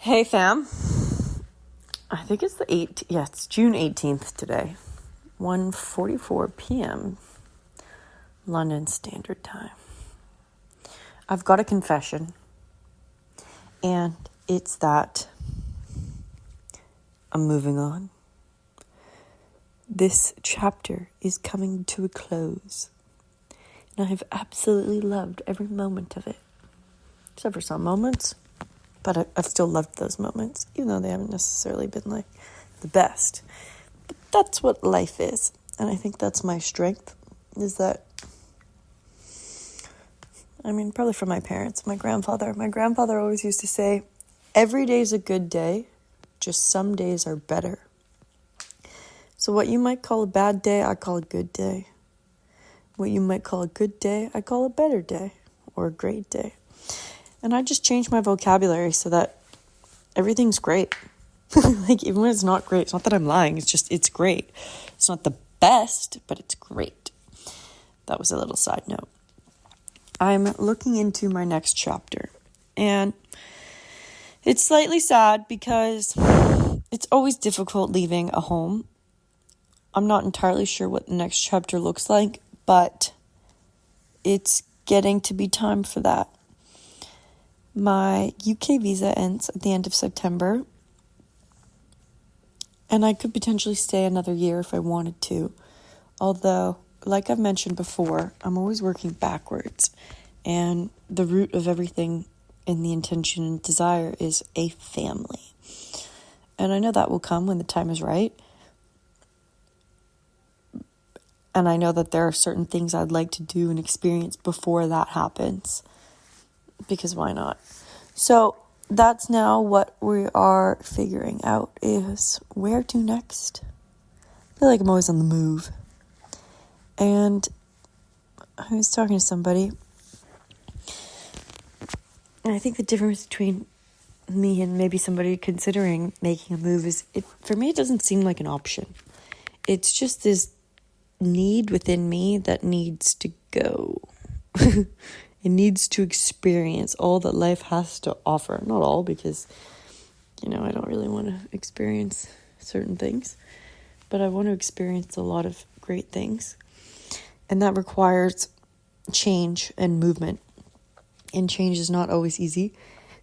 Hey fam, I think it's it's June 18th today, 1:44 p.m. London Standard Time. I've got a confession, and it's that I'm moving on. This chapter is coming to a close, and I have absolutely loved every moment of it, except for some moments. But I've still loved those moments, even though they haven't necessarily been like the best. But that's what life is. And I think that's my strength, is that, probably from my parents, my grandfather. My grandfather always used to say, every day's a good day, just some days are better. So what you might call a bad day, I call a good day. What you might call a good day, I call a better day or a great day. And I just changed my vocabulary so that everything's great. Like, even when it's not great, it's not that I'm lying. It's great. It's not the best, but it's great. That was a little side note. I'm looking into my next chapter. And it's slightly sad because it's always difficult leaving a home. I'm not entirely sure what the next chapter looks like, but it's getting to be time for that. My UK visa ends at the end of September, and I could potentially stay another year if I wanted to. Although, like I've mentioned before, I'm always working backwards, and the root of everything in the intention and desire is a family. And I know that will come when the time is right. And I know that there are certain things I'd like to do and experience before that happens. Because why not? So that's now what we are figuring out, is where to next. I feel like I'm always on the move. And I was talking to somebody, and I think the difference between me and maybe somebody considering making a move is, for me, it doesn't seem like an option. It's just this need within me that needs to go. It needs to experience all that life has to offer. Not all, because, I don't really want to experience certain things. But I want to experience a lot of great things. And that requires change and movement. And change is not always easy.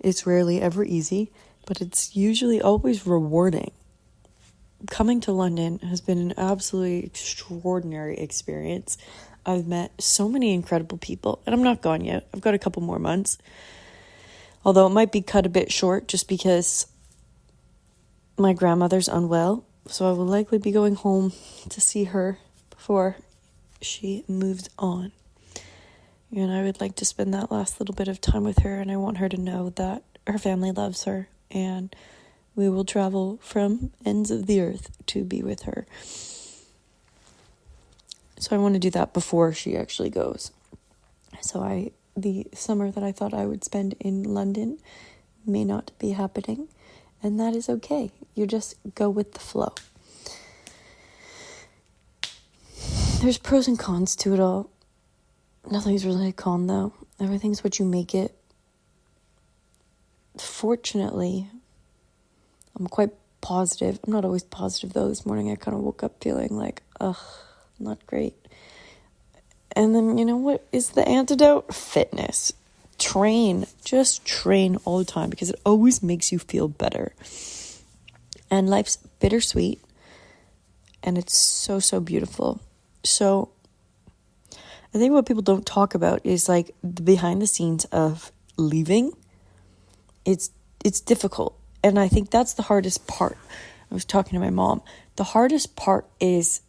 It's rarely ever easy. But it's usually always rewarding. Coming to London has been an absolutely extraordinary experience. I've met so many incredible people, and I'm not gone yet. I've got a couple more months, although it might be cut a bit short just because my grandmother's unwell, so I will likely be going home to see her before she moves on. And I would like to spend that last little bit of time with her, and I want her to know that her family loves her, and we will travel from ends of the earth to be with her. So I want to do that before she actually goes. So the summer that I thought I would spend in London may not be happening, and that is okay. You just go with the flow. There's pros and cons to it all. Nothing's really a con, though. Everything's what you make it. Fortunately, I'm quite positive. I'm not always positive, though. This morning I kind of woke up feeling like, not great. And then, what is the antidote? Fitness. Train. Just train all the time, because it always makes you feel better. And life's bittersweet, and it's so, so beautiful. So I think what people don't talk about is like the behind the scenes of leaving. It's difficult. And I think that's the hardest part. I was talking to my mom. The hardest part is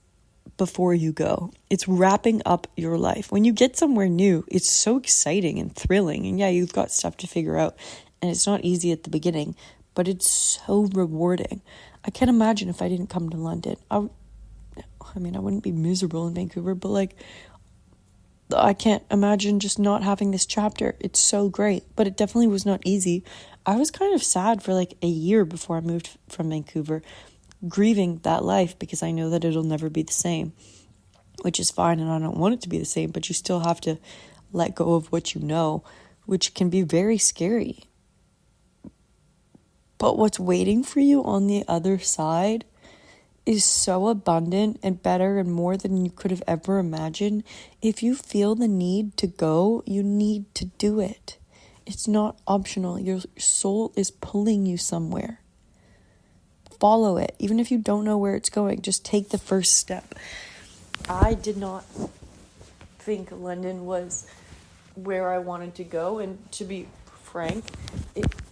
before you go. It's wrapping up your life. When you get somewhere new, it's so exciting and thrilling. And yeah, you've got stuff to figure out. And it's not easy at the beginning, but it's so rewarding. I can't imagine if I didn't come to London. I wouldn't be miserable in Vancouver, but I can't imagine just not having this chapter. It's so great, but it definitely was not easy. I was kind of sad for a year before I moved from Vancouver, grieving that life, because I know that it'll never be the same, which is fine, and I don't want it to be the same, but you still have to let go of what you know, which can be very scary. But what's waiting for you on the other side is so abundant and better and more than you could have ever imagined. If you feel the need to go, you need to do it. It's not optional. Your soul is pulling you somewhere. Follow it. Even if you don't know where it's going, just take the first step. I did not think London was where I wanted to go, and to be frank,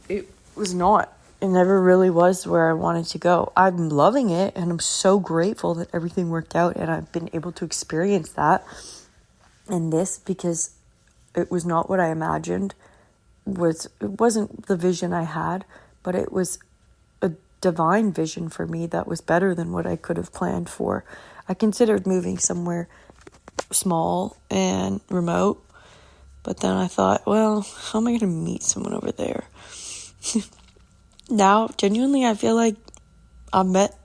it was not. It never really was where I wanted to go. I'm loving it, and I'm so grateful that everything worked out and I've been able to experience that. And this, because it was not what I imagined, it wasn't the vision I had, but it was a divine vision for me that was better than what I could have planned for. I considered moving somewhere small and remote, but then I thought, well, how am I going to meet someone over there? Now, genuinely, I feel like I met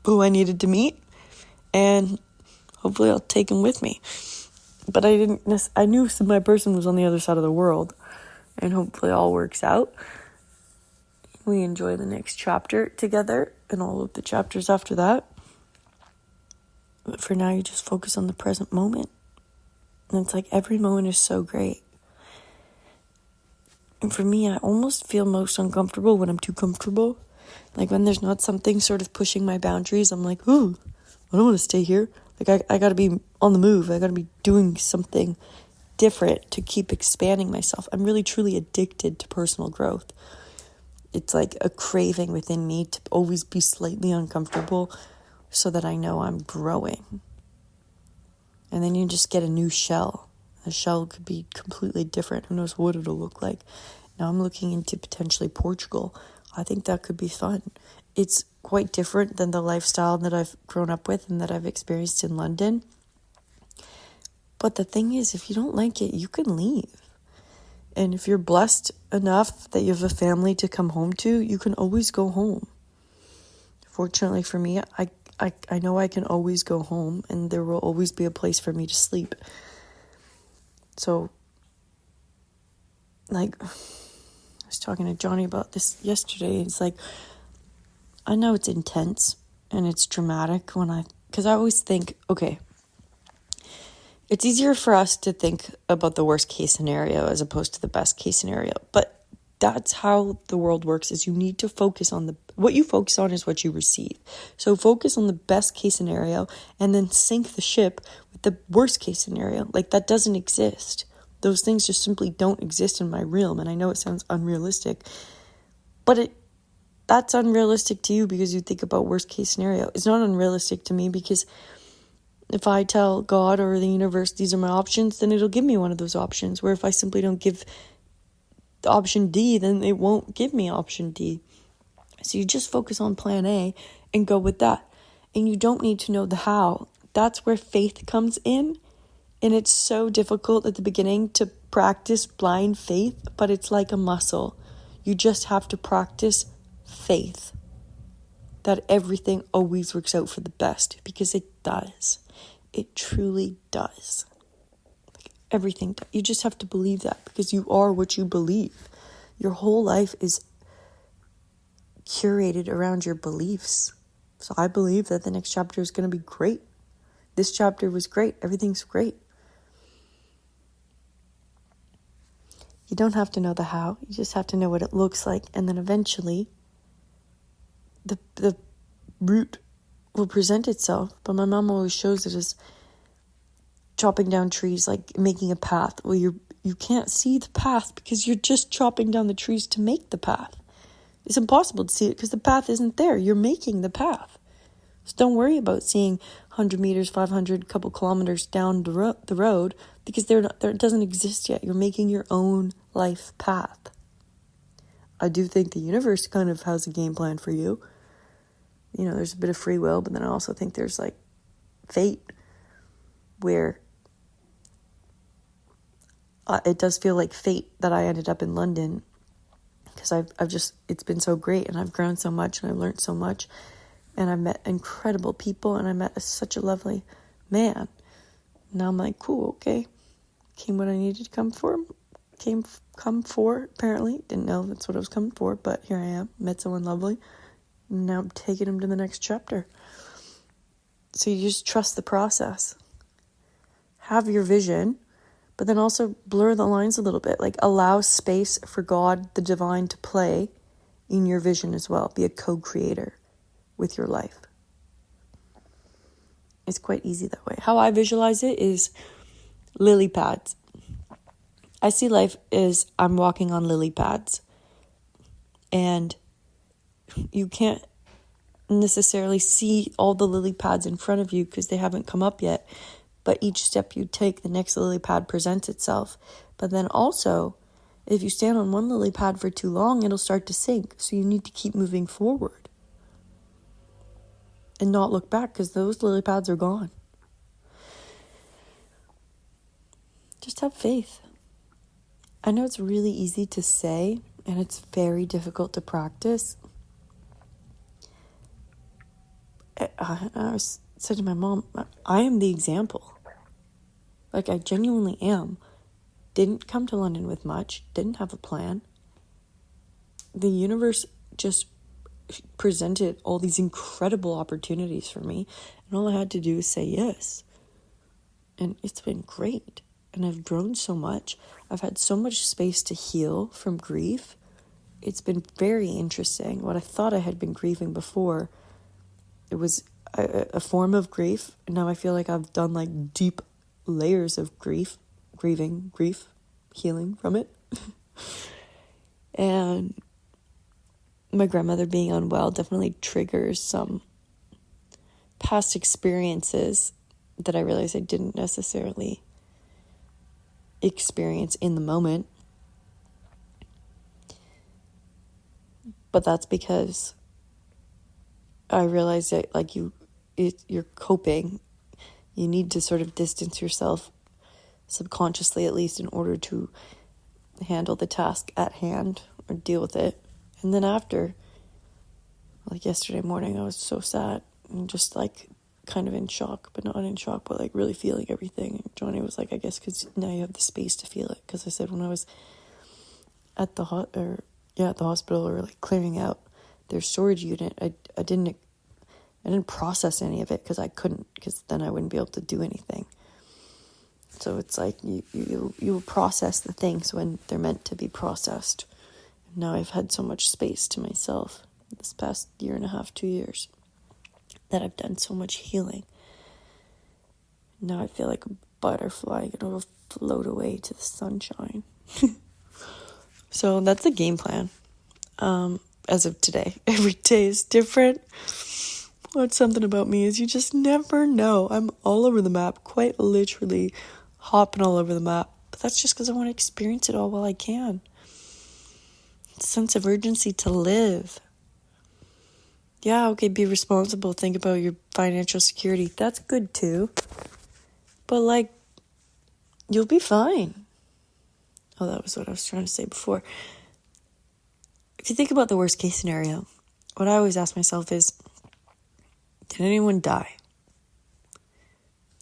who I needed to meet, and hopefully I'll take him with me. But I knew my person was on the other side of the world, and hopefully all works out. We enjoy the next chapter together and all of the chapters after that. But for now, you just focus on the present moment. And it's like every moment is so great. And for me, I almost feel most uncomfortable when I'm too comfortable. Like when there's not something sort of pushing my boundaries, I'm like, ooh, I don't want to stay here. Like I got to be on the move. I got to be doing something different to keep expanding myself. I'm really, truly addicted to personal growth. It's like a craving within me to always be slightly uncomfortable so that I know I'm growing. And then you just get a new shell. The shell could be completely different. Who knows what it'll look like. Now I'm looking into potentially Portugal. I think that could be fun. It's quite different than the lifestyle that I've grown up with and that I've experienced in London. But the thing is, if you don't like it, you can leave. And if you're blessed enough that you have a family to come home to, you can always go home. Fortunately for me, I know I can always go home, and there will always be a place for me to sleep. So, like, I was talking to Johnny about this yesterday. It's like, I know it's intense and it's dramatic because I always think, okay, it's easier for us to think about the worst case scenario as opposed to the best case scenario. But that's how the world works, is you need to focus on what you focus on is what you receive. So focus on the best case scenario and then sink the ship with the worst case scenario. Like, that doesn't exist. Those things just simply don't exist in my realm. And I know it sounds unrealistic, but that's unrealistic to you because you think about worst case scenario. It's not unrealistic to me because if I tell God or the universe these are my options, then it'll give me one of those options. Where if I simply don't give the option D, then it won't give me option D. So you just focus on plan A and go with that. And you don't need to know the how. That's where faith comes in. And it's so difficult at the beginning to practice blind faith, but it's like a muscle. You just have to practice faith that everything always works out for the best, because it does. It truly does. Like everything. You just have to believe that, because you are what you believe. Your whole life is curated around your beliefs. So I believe that the next chapter is going to be great. This chapter was great. Everything's great. You don't have to know the how. You just have to know what it looks like. And then eventually, the route will present itself. But my mom always shows it as chopping down trees, like making a path. Well, you can't see the path because you're just chopping down the trees to make the path. It's impossible to see it because the path isn't there. You're making the path. So don't worry about seeing 100 meters, 500, couple kilometers down the road, because it doesn't exist yet. You're making your own life path. I do think the universe kind of has a game plan for you. You know, there's a bit of free will, but then I also think there's like fate, where it does feel like fate that I ended up in London, because it's been so great, and I've grown so much, and I've learned so much, and I've met incredible people, and I met such a lovely man. Now I'm like, cool, okay, came what I needed to come for, come for, apparently. Didn't know that's what I was coming for, but here I am. Met someone lovely. And now I'm taking him to the next chapter. So you just trust the process. Have your vision, but then also blur the lines a little bit. Like, allow space for God, the divine, to play in your vision as well. Be a co-creator with your life. It's quite easy that way. How I visualize it is lily pads. I see life as I'm walking on lily pads. And you can't necessarily see all the lily pads in front of you because they haven't come up yet. But each step you take, the next lily pad presents itself. But then also, if you stand on one lily pad for too long, it'll start to sink. So you need to keep moving forward and not look back, because those lily pads are gone. Just have faith. I know it's really easy to say, and it's very difficult to practice. I said to my mom, I am the example. Like, I genuinely am. Didn't come to London with much, didn't have a plan. The universe just presented all these incredible opportunities for me, and all I had to do is say yes. And it's been great. And I've grown so much. I've had so much space to heal from grief. It's been very interesting. What I thought I had been grieving before, it was a form of grief. And now I feel like I've done like deep layers of grief, healing from it. And my grandmother being unwell definitely triggers some past experiences that I realized I didn't necessarily experience in the moment. But that's because I realized that you're coping. You need to sort of distance yourself subconsciously, at least, in order to handle the task at hand or deal with it. And then after, like yesterday morning, I was so sad and just like kind of in shock, but not in shock, but like really feeling everything. And Johnny was like, I guess because now you have the space to feel it. Because I said when I was at the hospital, or like clearing out their storage unit, I didn't process any of it because I couldn't, because then I wouldn't be able to do anything. So it's like you process the things when they're meant to be processed. And now I've had so much space to myself this past 1.5, 2 years, that I've done so much healing. Now I feel like a butterfly gonna float away to the sunshine. So that's the game plan. As of today, every day is different. What's something about me is you just never know. I'm all over the map, quite literally hopping all over the map. But that's just because I want to experience it all while I can. Sense of urgency to live. Yeah, okay, be responsible. Think about your financial security. That's good too. But like, you'll be fine. Oh, that was what I was trying to say before. If you think about the worst case scenario, what I always ask myself is, did anyone die?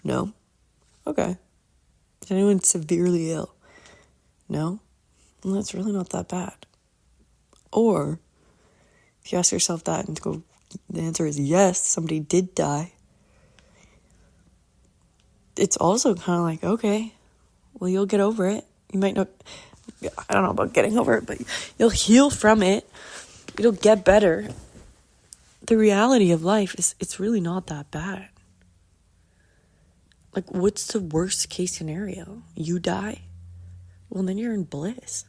No? Okay. Is anyone severely ill? No? Well, that's really not that bad. Or, if you ask yourself that and go, the answer is yes, somebody did die. It's also kind of like, okay, well, you'll get over it. You might not, I don't know about getting over it, but you'll heal from it. It'll get better. The reality of life is it's really not that bad. Like, what's the worst case scenario? You die? Well, then you're in bliss.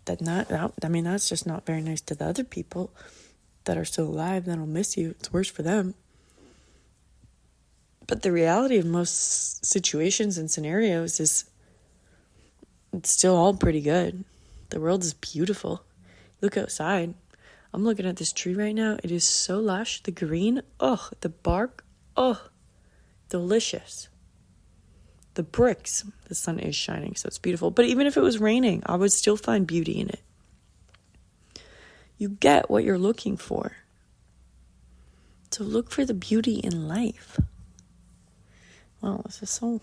That's just not very nice to the other people that are still alive, that'll miss you. It's worse for them. But the reality of most situations and scenarios is it's still all pretty good. The world is beautiful. Look outside. I'm looking at this tree right now. It is so lush. The green, the bark, delicious. The bricks, the sun is shining, so it's beautiful. But even if it was raining, I would still find beauty in it. You get what you're looking for. So look for the beauty in life. Wow, this is so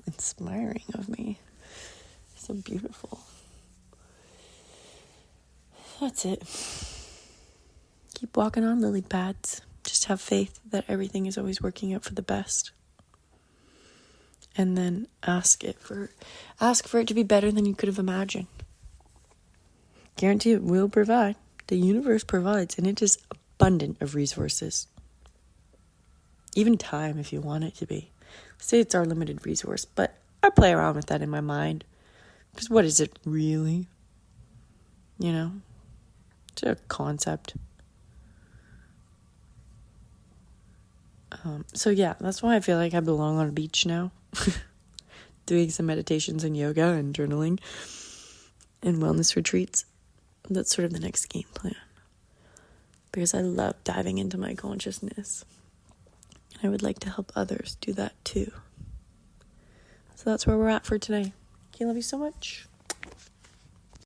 inspiring of me. So beautiful. That's it. Keep walking on, lily pads. Just have faith that everything is always working out for the best. And then ask for it to be better than you could have imagined. Guarantee it will provide. The universe provides, and it is abundant of resources. Even time, if you want it to be. Say it's our limited resource, but I play around with that in my mind. Because what is it really? You know? It's a concept. So yeah, that's why I feel like I belong on a beach now. Doing some meditations and yoga and journaling and wellness retreats. That's sort of the next game plan. Because I love diving into my consciousness. And I would like to help others do that too. So that's where we're at for today. Okay, love you so much.